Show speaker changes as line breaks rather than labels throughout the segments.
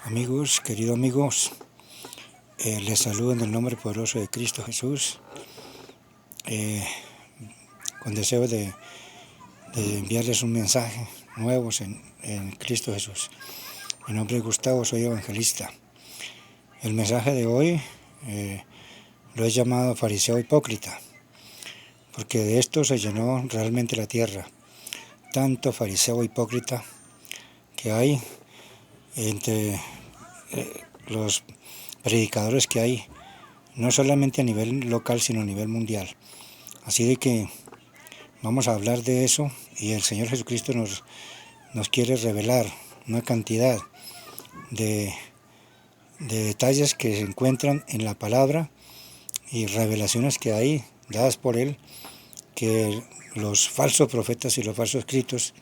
Amigos, queridos amigos, les saludo en el nombre poderoso de Cristo Jesús, con deseo de enviarles un mensaje nuevo en Cristo Jesús. Mi nombre es Gustavo, soy evangelista. El mensaje de hoy lo he llamado fariseo hipócrita, porque de esto se llenó realmente la tierra. Tanto fariseo hipócrita que hay entre los predicadores que hay, no solamente a nivel local, sino a nivel mundial. Así de que vamos a hablar de eso, y el Señor Jesucristo nos quiere revelar una cantidad de detalles que se encuentran en la palabra y revelaciones que hay dadas por Él, que los falsos profetas y los falsos escritos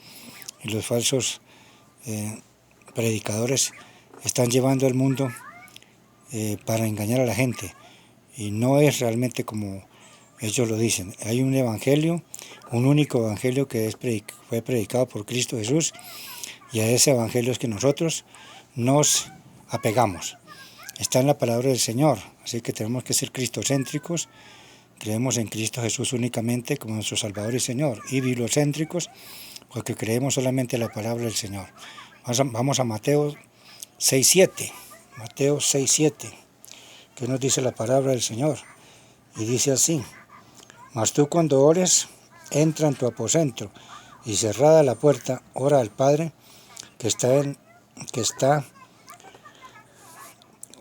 y los falsos predicadores están llevando al mundo para engañar a la gente, y no es realmente como ellos lo dicen. Hay un evangelio, un único evangelio que fue predicado por Cristo Jesús, y a ese evangelio es que nosotros nos apegamos. Está en la palabra del Señor, así que tenemos que ser cristocéntricos. Creemos en Cristo Jesús únicamente como nuestro Salvador y Señor, y bibliocéntricos porque creemos solamente en la palabra del Señor. Vamos a Mateo 6:7. Mateo 6:7, que nos dice la palabra del Señor, y dice así: mas tú, cuando ores, entra en tu aposento, y cerrada la puerta, ora al Padre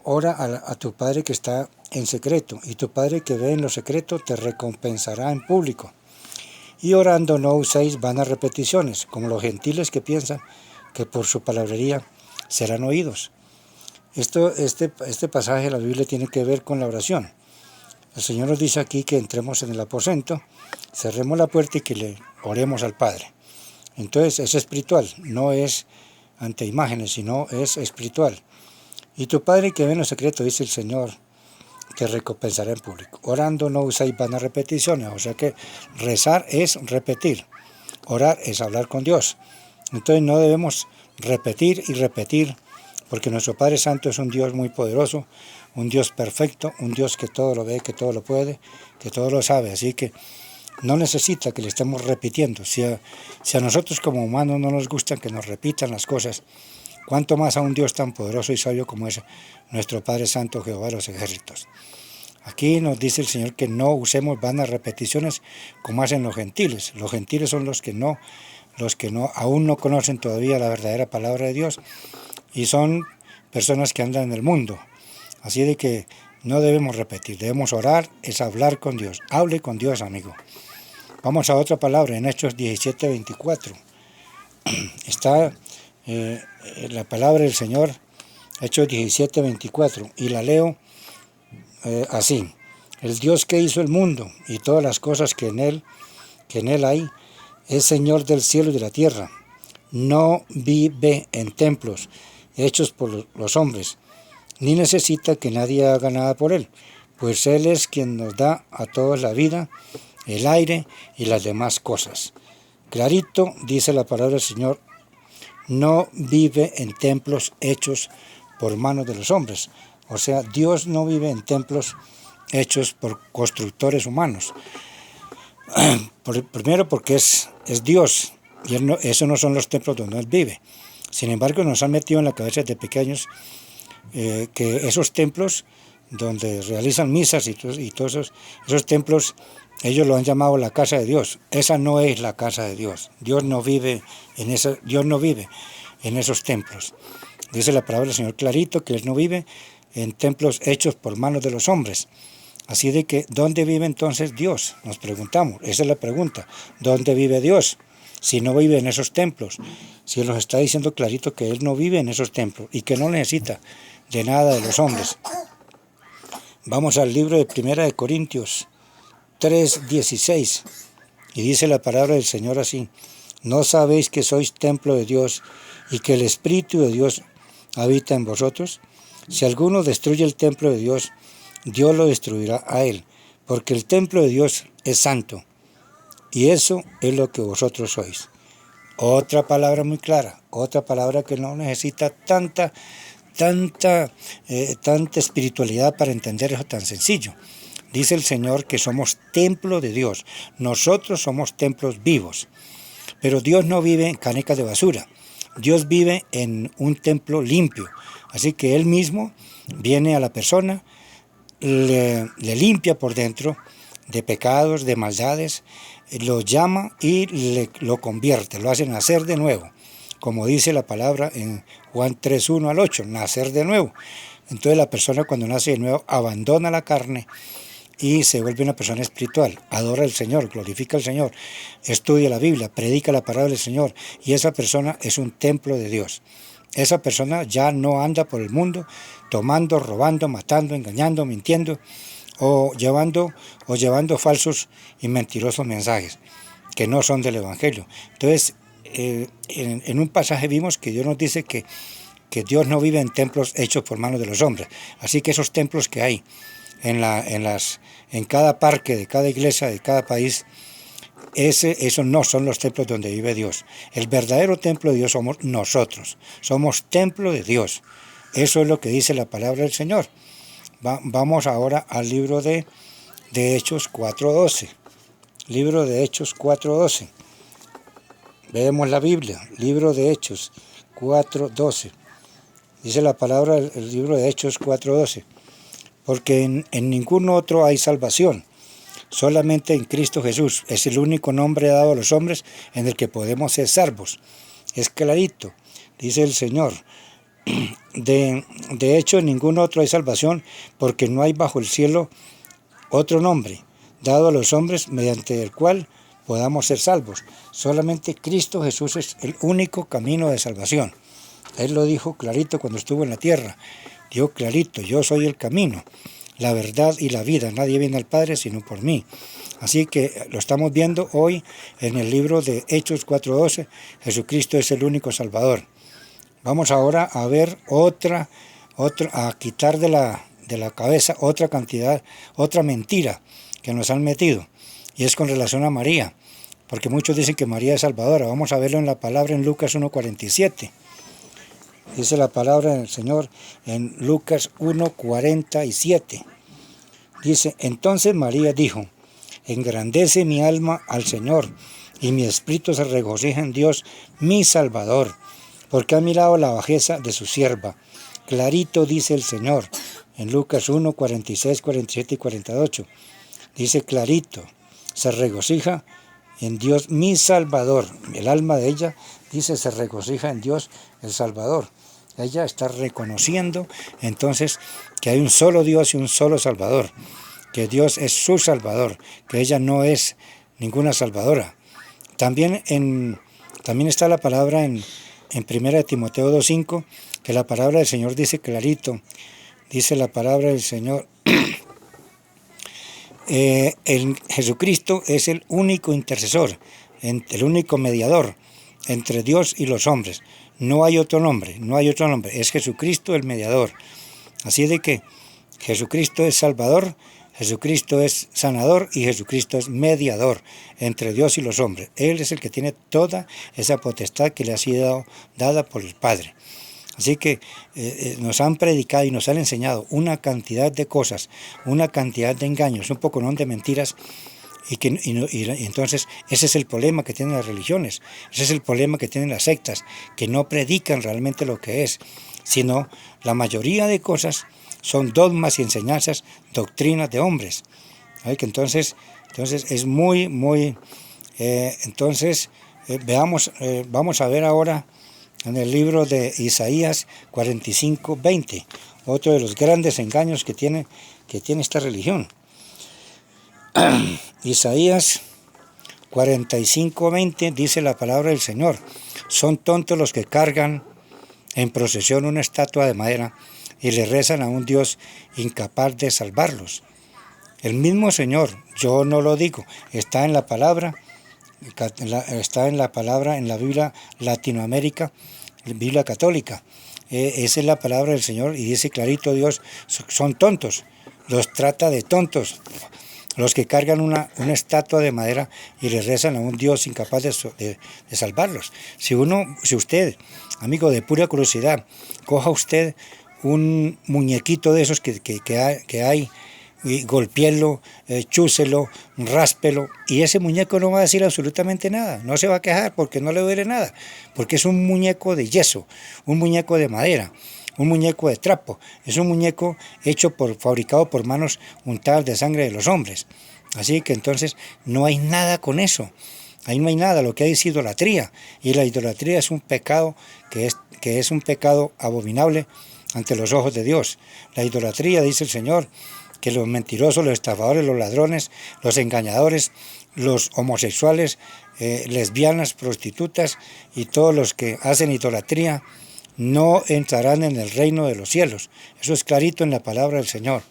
ora a tu Padre que está en secreto, y tu Padre que ve en lo secreto te recompensará en público. Y orando no uséis vanas repeticiones, como los gentiles que piensan que por su palabrería serán oídos. Este pasaje de la Biblia tiene que ver con la oración. El Señor nos dice aquí que entremos en el aposento, cerremos la puerta y que le oremos al Padre. Entonces es espiritual, no es ante imágenes, sino es espiritual. Y tu Padre que ve en lo secreto, dice el Señor, te recompensará en público. Orando no usáis vanas repeticiones, o sea que rezar es repetir, orar es hablar con Dios. Entonces no debemos repetir y repetir, porque nuestro Padre Santo es un Dios muy poderoso, un Dios perfecto, un Dios que todo lo ve, que todo lo puede, que todo lo sabe. Así que no necesita que le estemos repitiendo. Si a nosotros como humanos no nos gusta que nos repitan las cosas, cuánto más a un Dios tan poderoso y sabio como es nuestro Padre Santo, Jehová de los ejércitos. Aquí nos dice el Señor que no usemos vanas repeticiones como hacen los gentiles. Los gentiles son los que aún no conocen todavía la verdadera palabra de Dios, y son personas que andan en el mundo. Así de que no debemos repetir, debemos orar, es hablar con Dios. Hable con Dios, amigo. Vamos a otra palabra, en Hechos 17:24. Está la palabra del Señor, Hechos 17:24, y la leo así: el Dios que hizo el mundo y todas las cosas que en él hay, es Señor del cielo y de la tierra. No vive en templos hechos por los hombres, ni necesita que nadie haga nada por él, pues Él es quien nos da a todos la vida, el aire y las demás cosas. Clarito dice la palabra del Señor: no vive en templos hechos por manos de los hombres. O sea, Dios no vive en templos hechos por constructores humanos. Primero porque es Dios, y esos no son los templos donde Él vive. Sin embargo, nos han metido en la cabeza de pequeños que esos templos donde realizan misas y todos esos templos, ellos lo han llamado la casa de Dios. Esa no es la casa de Dios. Dios no vive en esos templos. Dice la palabra del Señor clarito que Él no vive en templos hechos por manos de los hombres. Así de que, ¿dónde vive entonces Dios? Nos preguntamos. Esa es la pregunta. ¿Dónde vive Dios? Si no vive en esos templos. Si Él nos está diciendo clarito que Él no vive en esos templos y que no necesita de nada de los hombres. Vamos al libro de 1 Corintios 3:16, y dice la palabra del Señor así: ¿no sabéis que sois templo de Dios y que el Espíritu de Dios habita en vosotros? Si alguno destruye el templo de Dios, Dios lo destruirá a él, porque el templo de Dios es santo, y eso es lo que vosotros sois. Otra palabra muy clara, otra palabra que no necesita tanta tanta espiritualidad para entender eso tan sencillo. Dice el Señor que somos templo de Dios. Nosotros somos templos vivos. Pero Dios no vive en canecas de basura. Dios vive en un templo limpio. Así que Él mismo viene a la persona, le limpia por dentro de pecados, de maldades, lo llama y lo convierte, lo hace nacer de nuevo. Como dice la palabra en Juan 3:1 al 8, nacer de nuevo. Entonces la persona cuando nace de nuevo abandona la carne y se vuelve una persona espiritual, adora al Señor, glorifica al Señor, estudia la Biblia, predica la palabra del Señor, y esa persona es un templo de Dios. Esa persona ya no anda por el mundo tomando, robando, matando, engañando, mintiendo, o llevando falsos y mentirosos mensajes que no son del Evangelio. Entonces, en un pasaje vimos que Dios nos dice que Dios no vive en templos hechos por manos de los hombres. Así que esos templos que hay en cada parque de cada iglesia, de cada país, esos no son los templos donde vive Dios. El verdadero templo de Dios somos nosotros. Somos templo de Dios. Eso es lo que dice la palabra del Señor. Vamos ahora al libro de Hechos 4:12. Libro de Hechos 4:12. Veamos la Biblia. Libro de Hechos 4:12. Dice la palabra del libro de Hechos 4:12. Porque en ningún otro hay salvación, solamente en Cristo Jesús. Es el único nombre dado a los hombres en el que podemos ser salvos. Es clarito, dice el Señor. De hecho, en ningún otro hay salvación, porque no hay bajo el cielo otro nombre dado a los hombres mediante el cual podamos ser salvos. Solamente Cristo Jesús es el único camino de salvación. Él lo dijo clarito cuando estuvo en la tierra. Dijo clarito, yo soy el camino, la verdad y la vida. Nadie viene al Padre sino por mí. Así que lo estamos viendo hoy en el libro de Hechos 4:12. Jesucristo es el único Salvador. Vamos ahora a ver a quitar de la cabeza otra mentira que nos han metido. Y es con relación a María. Porque muchos dicen que María es salvadora. Vamos a verlo en la palabra en Lucas 1:47. Dice la palabra del Señor en Lucas 1:47. Dice, entonces María dijo, engrandece mi alma al Señor, y mi espíritu se regocija en Dios, mi Salvador, porque ha mirado la bajeza de su sierva. Clarito dice el Señor en Lucas 1:46, 47 y 48. Dice clarito, se regocija en Dios mi Salvador. El alma de ella, dice, se regocija en Dios el Salvador. Ella está reconociendo entonces que hay un solo Dios y un solo Salvador, que Dios es su Salvador, que ella no es ninguna salvadora. También está la palabra en 1 Timoteo 2:5, que la palabra del Señor dice clarito, dice la palabra del Señor, Jesucristo es el único intercesor, el único mediador entre Dios y los hombres. No hay otro nombre, es Jesucristo el mediador. Así de que Jesucristo es Salvador, Jesucristo es sanador y Jesucristo es mediador entre Dios y los hombres. Él es el que tiene toda esa potestad que le ha sido dada por el Padre. Así que nos han predicado y nos han enseñado una cantidad de cosas, una cantidad de engaños, un poco de mentiras. Y entonces ese es el problema que tienen las religiones, ese es el problema que tienen las sectas, que no predican realmente lo que es, sino la mayoría de cosas son dogmas y enseñanzas, doctrinas de hombres. ¿Sabe? Que entonces es muy, vamos a ver ahora en el libro de Isaías 45:20, otro de los grandes engaños que tiene esta religión. Isaías 45:20 dice la palabra del Señor, son tontos los que cargan en procesión una estatua de madera y le rezan a un Dios incapaz de salvarlos. El mismo Señor, yo no lo digo, está en la palabra en la Biblia Latinoamérica, Biblia católica. Esa es la palabra del Señor y dice clarito Dios, son tontos, los trata de tontos. Los que cargan una estatua de madera y le rezan a un Dios incapaz de salvarlos. Si usted, amigo, de pura curiosidad, coja usted un muñequito de esos que hay, y golpéelo, chúselo, ráspelo, y ese muñeco no va a decir absolutamente nada, no se va a quejar porque no le duele nada, porque es un muñeco de yeso, un muñeco de madera, un muñeco de trapo, es un muñeco fabricado por manos untadas de sangre de los hombres. Así que entonces no hay nada con eso, ahí no hay nada, lo que hay es idolatría, y la idolatría es un pecado que es un pecado abominable ante los ojos de Dios. La idolatría, dice el Señor, que los mentirosos, los estafadores, los ladrones, los engañadores, los homosexuales, lesbianas, prostitutas y todos los que hacen idolatría no entrarán en el reino de los cielos. Eso es clarito en la palabra del Señor.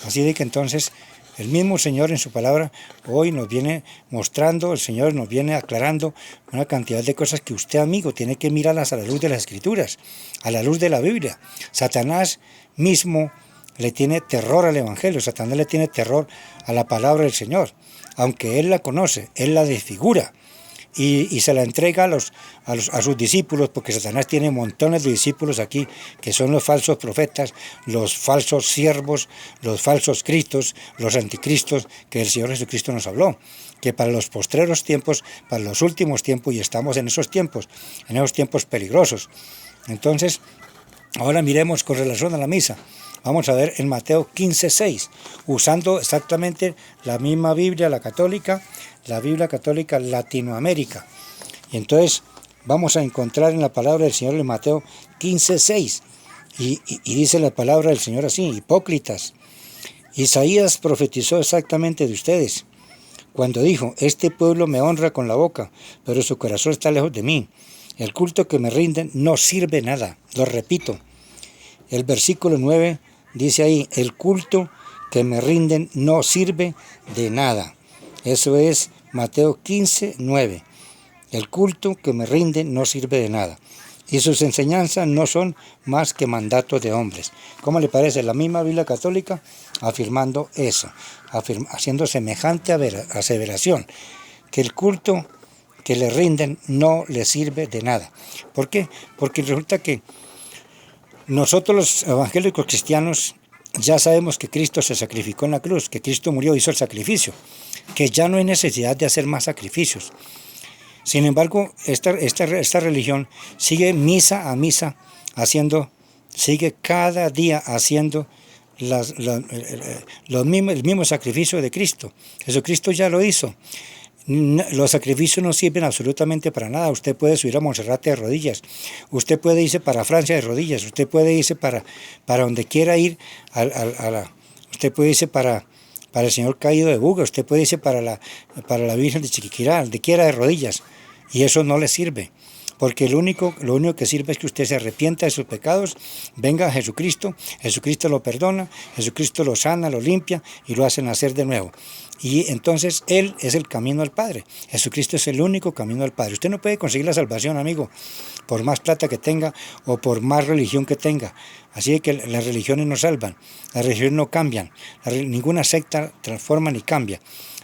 Así de que entonces el mismo Señor en su palabra hoy nos viene mostrando, el Señor nos viene aclarando una cantidad de cosas que usted, amigo, tiene que mirarlas a la luz de las Escrituras, a la luz de la Biblia. Satanás mismo le tiene terror al Evangelio, Satanás le tiene terror a la palabra del Señor, aunque él la conoce, él la desfigura y se la entrega a sus discípulos, porque Satanás tiene montones de discípulos aquí, que son los falsos profetas, los falsos siervos, los falsos cristos, los anticristos, que el Señor Jesucristo nos habló, que para los postreros tiempos, para los últimos tiempos, y estamos en esos tiempos peligrosos. Entonces, ahora miremos con relación a la misa. Vamos a ver en Mateo 15:6, usando exactamente la misma Biblia, la católica, la Biblia católica Latinoamérica. Y entonces vamos a encontrar en la palabra del Señor en Mateo 15:6, y dice la palabra del Señor así: hipócritas, Isaías profetizó exactamente de ustedes, cuando dijo: este pueblo me honra con la boca, pero su corazón está lejos de mí. El culto que me rinden no sirve nada. Lo repito, el versículo 9 dice ahí: el culto que me rinden no sirve de nada. Eso es Mateo 15:9. El culto que me rinden no sirve de nada. Y sus enseñanzas no son más que mandatos de hombres. ¿Cómo le parece? La misma Biblia católica afirmando eso, haciendo semejante aseveración, que el culto que le rinden no le sirve de nada. ¿Por qué? Porque resulta que nosotros los evangélicos cristianos ya sabemos que Cristo se sacrificó en la cruz, que Cristo murió, hizo el sacrificio, que ya no hay necesidad de hacer más sacrificios. Sin embargo, esta religión sigue misa a misa, sigue cada día haciendo el mismo sacrificio de Cristo. Jesucristo ya lo hizo. Los sacrificios no sirven absolutamente para nada. Usted puede subir a Monserrate de rodillas, usted puede irse para Francia de rodillas, usted puede irse para donde quiera ir, usted puede irse para el Señor Caído de Buga, usted puede irse para la Virgen de Chiquiquirá, donde quiera de rodillas, y eso no le sirve. Porque lo único que sirve es que usted se arrepienta de sus pecados, venga a Jesucristo, Jesucristo lo perdona, Jesucristo lo sana, lo limpia y lo hace nacer de nuevo. Y entonces Él es el camino al Padre. Jesucristo es el único camino al Padre. Usted no puede conseguir la salvación, amigo, por más plata que tenga o por más religión que tenga. Así que las religiones no salvan, las religiones no cambian, ninguna secta transforma ni cambia.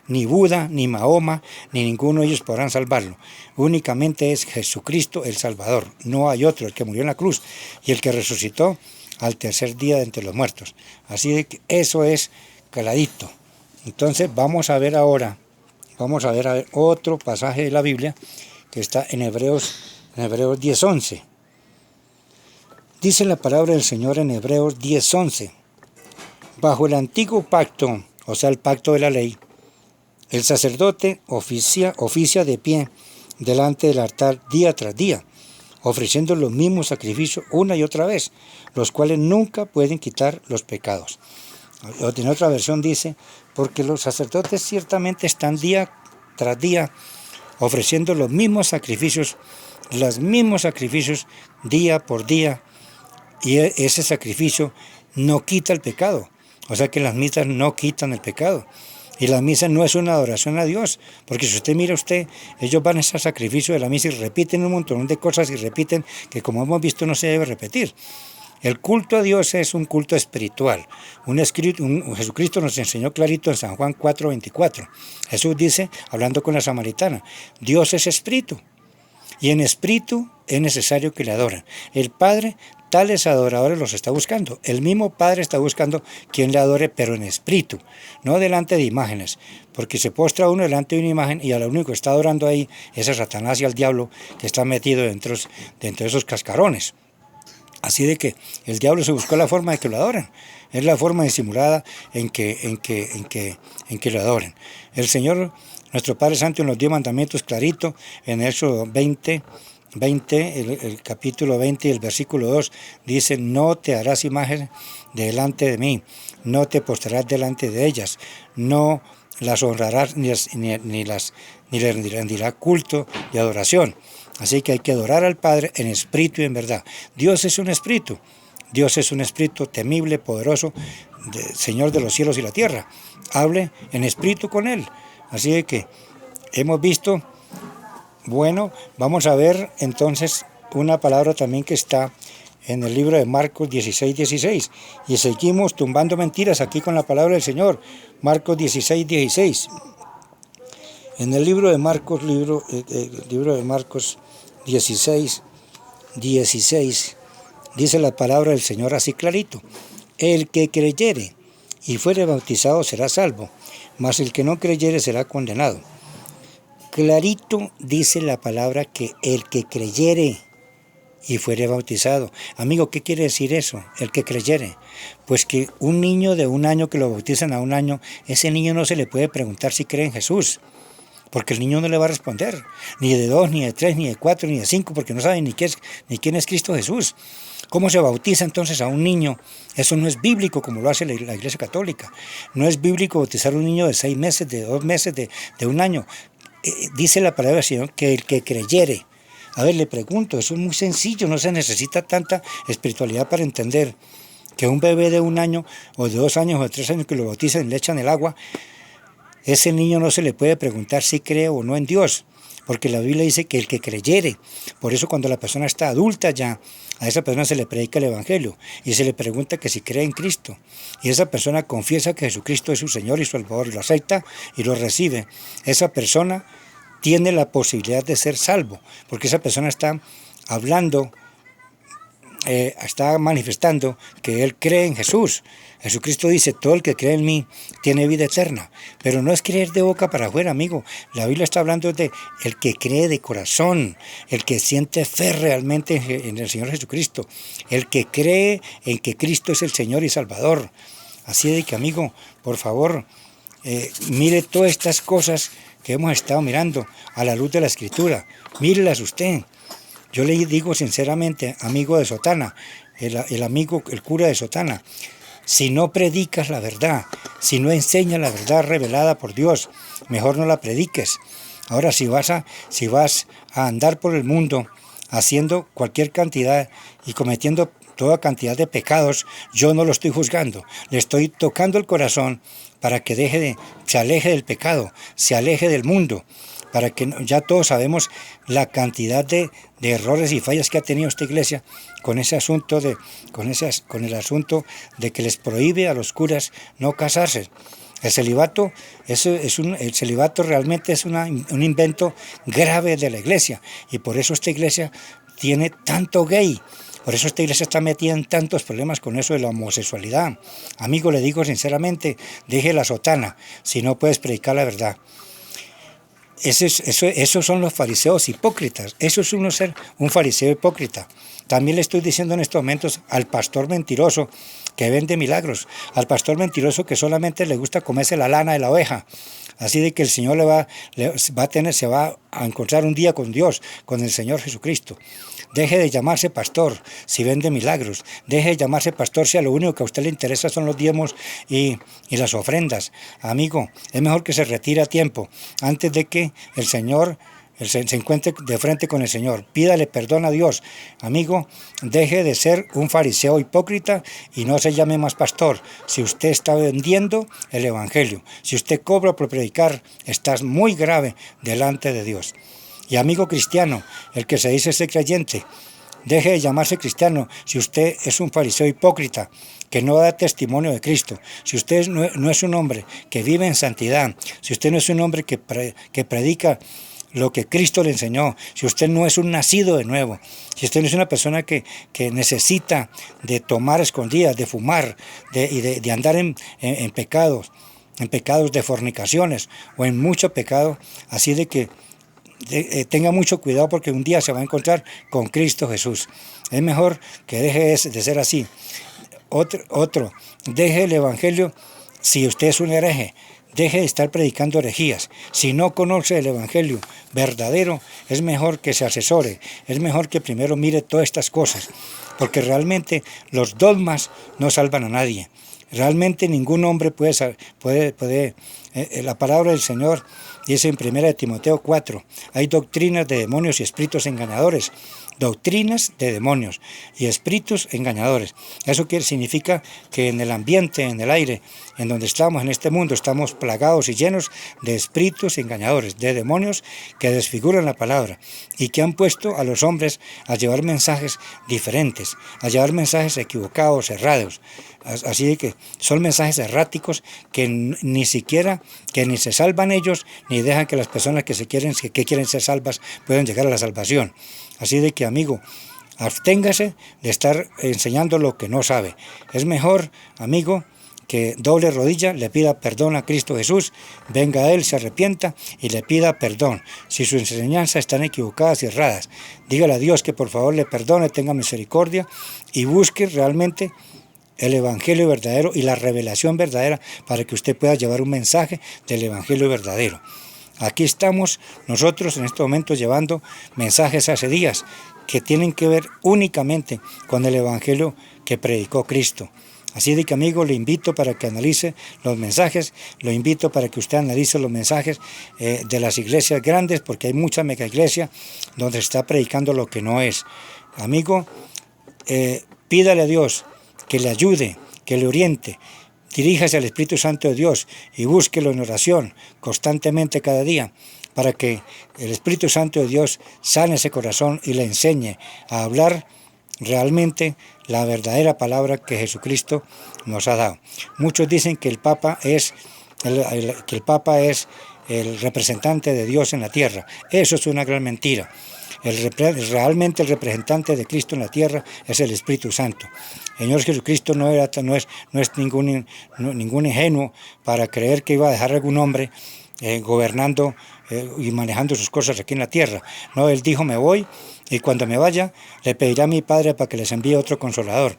Ni Buda, ni Mahoma, ni ninguno de ellos podrán salvarlo. Únicamente es Jesucristo el Salvador. No hay otro, el que murió en la cruz y el que resucitó al tercer día de entre los muertos. Así de que eso es clarito. Entonces vamos a ver ahora otro pasaje de la Biblia que está en Hebreos 10:11. Dice la palabra del Señor en Hebreos 10:11. Bajo el antiguo pacto, o sea el pacto de la ley, el sacerdote oficia de pie delante del altar día tras día, ofreciendo los mismos sacrificios una y otra vez, los cuales nunca pueden quitar los pecados. En otra versión dice: porque los sacerdotes ciertamente están día tras día ofreciendo los mismos sacrificios día por día, y ese sacrificio no quita el pecado. O sea que las misas no quitan el pecado. Y la misa no es una adoración a Dios, porque si usted mira ellos van a ese sacrificio de la misa y repiten un montón de cosas y repiten que, como hemos visto, no se debe repetir. El culto a Dios es un culto espiritual. Jesucristo nos enseñó clarito en San Juan 4:24. Jesús dice, hablando con la samaritana: Dios es espíritu, y en espíritu es necesario que le adoren. El Padre tales adoradores los está buscando. El mismo Padre está buscando quien le adore, pero en espíritu, no delante de imágenes, porque se postra uno delante de una imagen y a lo único que está adorando ahí es a Satanás y al diablo que está metido dentro de esos cascarones. Así de que el diablo se buscó la forma de que lo adoren. Es la forma disimulada en que lo adoren. El Señor, nuestro Padre Santo, nos dio mandamientos clarito en Éxodo 20, el capítulo 20 y el versículo 2 dice: no te harás imagen delante de mí, no te postrarás delante de ellas, no las honrarás ni le rendirás culto y adoración. Así que hay que adorar al Padre en espíritu y en verdad. Dios es un espíritu. Dios es un espíritu temible, poderoso, Señor de los cielos y la tierra. Hable en espíritu con Él. Así de que hemos visto. Bueno, vamos a ver entonces una palabra también que está en el libro de Marcos 16:16. Y seguimos tumbando mentiras aquí con la palabra del Señor. Marcos 16:16. En el libro de Marcos, libro de Marcos 16:16, dice la palabra del Señor así clarito: el que creyere y fuere bautizado será salvo, mas el que no creyere será condenado. Clarito dice la palabra que el que creyere y fuere bautizado. Amigo, ¿qué quiere decir eso? El que creyere. Pues que un niño de 1 año que lo bautizan a 1 año, ese niño no se le puede preguntar si cree en Jesús, porque el niño no le va a responder, ni de 2, ni de 3, ni de 4, ni de 5, porque no sabe ni quién es Cristo Jesús. ¿Cómo se bautiza entonces a un niño? Eso no es bíblico como lo hace la Iglesia Católica. No es bíblico bautizar a un niño de 6 meses, de 2 meses, de 1 año. Dice la palabra del Señor que el que creyere. A ver, le pregunto, eso es muy sencillo, no se necesita tanta espiritualidad para entender que un bebé de 1 año, o de 2 años, o de 3 años que lo bautizan y le echan el agua, ese niño no se le puede preguntar si cree o no en Dios, porque la Biblia dice que el que creyere. Por eso cuando la persona está adulta ya, a esa persona se le predica el Evangelio y se le pregunta que si cree en Cristo. Y esa persona confiesa que Jesucristo es su Señor y su Salvador y lo acepta y lo recibe. Esa persona tiene la posibilidad de ser salvo, porque esa persona está hablando, está manifestando que él cree en Jesús. Jesucristo dice: todo el que cree en mí tiene vida eterna. Pero no es creer de boca para afuera, amigo. La Biblia está hablando de el que cree de corazón, el que siente fe realmente en el Señor Jesucristo, el que cree en que Cristo es el Señor y Salvador. Así de que, amigo, por favor, mire todas estas cosas que hemos estado mirando a la luz de la Escritura. Mírelas usted. Yo le digo sinceramente, amigo de Sotana, el cura de Sotana, si no predicas la verdad, si no enseñas la verdad revelada por Dios, mejor no la prediques. Ahora, si vas a andar por el mundo haciendo cualquier cantidad y cometiendo toda cantidad de pecados, yo no lo estoy juzgando, le estoy tocando el corazón para que se aleje del pecado, se aleje del mundo, para que ya todos sabemos la cantidad de errores y fallas que ha tenido esta iglesia con ese asunto con el asunto de que les prohíbe a los curas no casarse. El celibato, el celibato realmente es un invento grave de la iglesia, y por eso esta iglesia tiene tanto gay. Por eso esta iglesia está metida en tantos problemas con eso de la homosexualidad. Amigo, le digo sinceramente, deje la sotana si no puedes predicar la verdad. Esos son los fariseos hipócritas. Eso es uno ser un fariseo hipócrita. También le estoy diciendo en estos momentos al pastor mentiroso que vende milagros, al pastor mentiroso que solamente le gusta comerse la lana de la oveja. Así de que el Señor se va a encontrar un día con Dios, con el Señor Jesucristo. Deje de llamarse pastor si vende milagros. Deje de llamarse pastor si a lo único que a usted le interesa son los diezmos y las ofrendas. Amigo, es mejor que se retire a tiempo antes de que el Señor se encuentre de frente con el Señor. Pídale perdón a Dios. Amigo, deje de ser un fariseo hipócrita y no se llame más pastor. Si usted está vendiendo el Evangelio, si usted cobra por predicar, estás muy grave delante de Dios. Y amigo cristiano, el que se dice ser creyente, deje de llamarse cristiano si usted es un fariseo hipócrita que no da testimonio de Cristo, si usted no es un hombre que vive en santidad, si usted no es un hombre que predica lo que Cristo le enseñó, si usted no es un nacido de nuevo, si usted no es una persona que necesita de tomar escondidas, de fumar, de andar en pecados de fornicaciones o en mucho pecado, así de que tenga mucho cuidado porque un día se va a encontrar con Cristo Jesús. Es mejor que deje de ser así. Otro, deje el evangelio si usted es un hereje. Deje de estar predicando herejías. Si no conoce el evangelio verdadero, es mejor que se asesore. Es mejor que primero mire todas estas cosas. Porque realmente los dogmas no salvan a nadie. Realmente ningún hombre puede la palabra del Señor dice en 1 Timoteo 4, hay doctrinas de demonios y espíritus engañadores. Doctrinas de demonios y espíritus engañadores. Eso significa que en el ambiente, en el aire, en donde estamos, en este mundo, estamos plagados y llenos de espíritus engañadores, de demonios que desfiguran la palabra y que han puesto a los hombres a llevar mensajes diferentes, a llevar mensajes equivocados, errados. Así que son mensajes erráticos que ni se salvan ellos, ni dejan que las personas que quieren ser salvas puedan llegar a la salvación. Así de que, amigo, absténgase de estar enseñando lo que no sabe. Es mejor, amigo, que doble rodilla, le pida perdón a Cristo Jesús, venga a Él, se arrepienta y le pida perdón. Si sus enseñanzas están equivocadas y erradas, dígale a Dios que por favor le perdone, tenga misericordia y busque realmente el evangelio verdadero y la revelación verdadera para que usted pueda llevar un mensaje del evangelio verdadero. Aquí estamos nosotros en este momento llevando mensajes hace días que tienen que ver únicamente con el evangelio que predicó Cristo. Así de que, amigo, le invito para que analice los mensajes, lo invito para que usted analice los mensajes de las iglesias grandes, porque hay mucha mega iglesia donde se está predicando lo que no es. Amigo, pídale a Dios que le ayude, que le oriente. Diríjase al Espíritu Santo de Dios y búsquelo en oración constantemente cada día para que el Espíritu Santo de Dios sane ese corazón y le enseñe a hablar realmente la verdadera palabra que Jesucristo nos ha dado. Muchos dicen que el Papa es el representante de Dios en la tierra. Eso es una gran mentira. Realmente el representante de Cristo en la tierra es el Espíritu Santo. El Señor Jesucristo no es ningún ingenuo para creer que iba a dejar algún hombre gobernando y manejando sus cosas aquí en la tierra. No, Él dijo, me voy y cuando me vaya le pediré a mi Padre para que les envíe otro Consolador.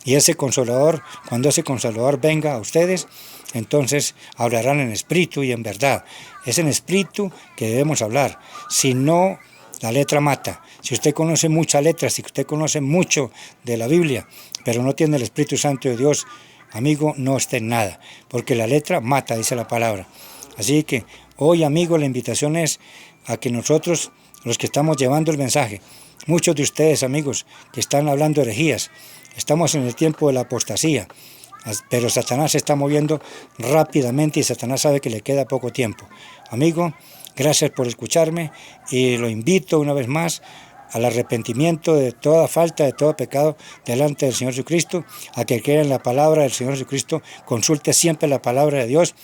Y ese Consolador, cuando ese Consolador venga a ustedes, entonces hablarán en espíritu y en verdad. Es en espíritu que debemos hablar. Si no, la letra mata. Si usted conoce muchas letras, si usted conoce mucho de la Biblia, pero no tiene el Espíritu Santo de Dios, amigo, no esté en nada, porque la letra mata, dice la palabra. Así que hoy, amigo, la invitación es a que nosotros, los que estamos llevando el mensaje, muchos de ustedes, amigos, que están hablando herejías, estamos en el tiempo de la apostasía, pero Satanás se está moviendo rápidamente y Satanás sabe que le queda poco tiempo. Amigo, gracias por escucharme y lo invito una vez más al arrepentimiento de toda falta, de todo pecado delante del Señor Jesucristo, a que crea en la palabra del Señor Jesucristo, consulte siempre la palabra de Dios.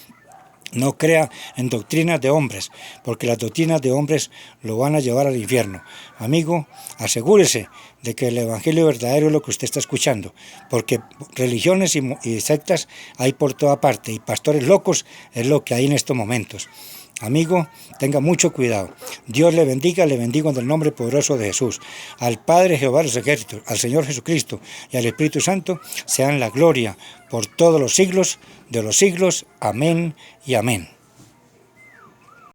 No crea en doctrinas de hombres, porque las doctrinas de hombres lo van a llevar al infierno. Amigo, asegúrese de que el evangelio verdadero es lo que usted está escuchando, porque religiones y sectas hay por toda parte, y pastores locos es lo que hay en estos momentos. Amigo, tenga mucho cuidado. Dios le bendigo en el nombre poderoso de Jesús. Al Padre Jehová de los ejércitos, al Señor Jesucristo y al Espíritu Santo, sean la gloria por todos los siglos de los siglos. Amén y amén.